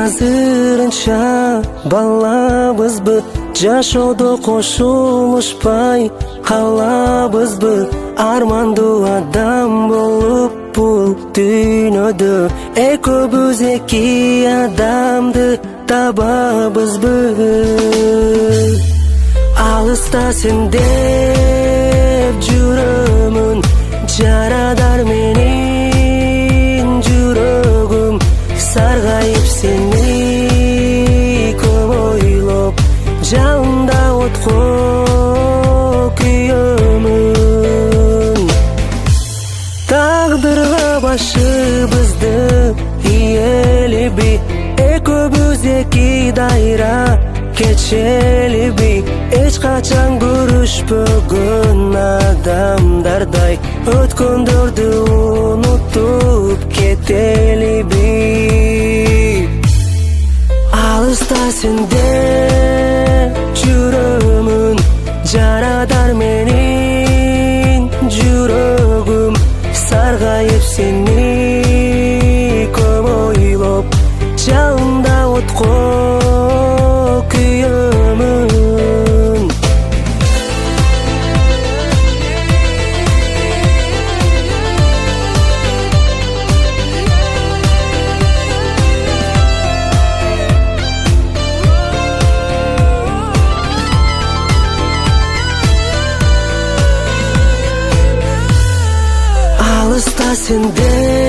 азырынча балабызбы, жашоодо кошулушпай калабызбы, армандуу адам болуп бул дүйнөдө экөөбүз эки адамды табабызбы. Алыста сен деп жүрөмүн, жарадар менин жүрөгүм, саргайып сени көп ойлоп, жалында отко күйөмүн. Тагдырга башыбызды ийелиби, экөөбүз эки дайра кечелиби, эч качан көрүшпөгөн адамдардай өткөндөрдү унутуп кетелиби. Алыста сен деп жүрөмүн, жарадар менин жүрөгүм, саргайып сени көп ойлоп, жалында отко күйөмүн. Алыста сен деп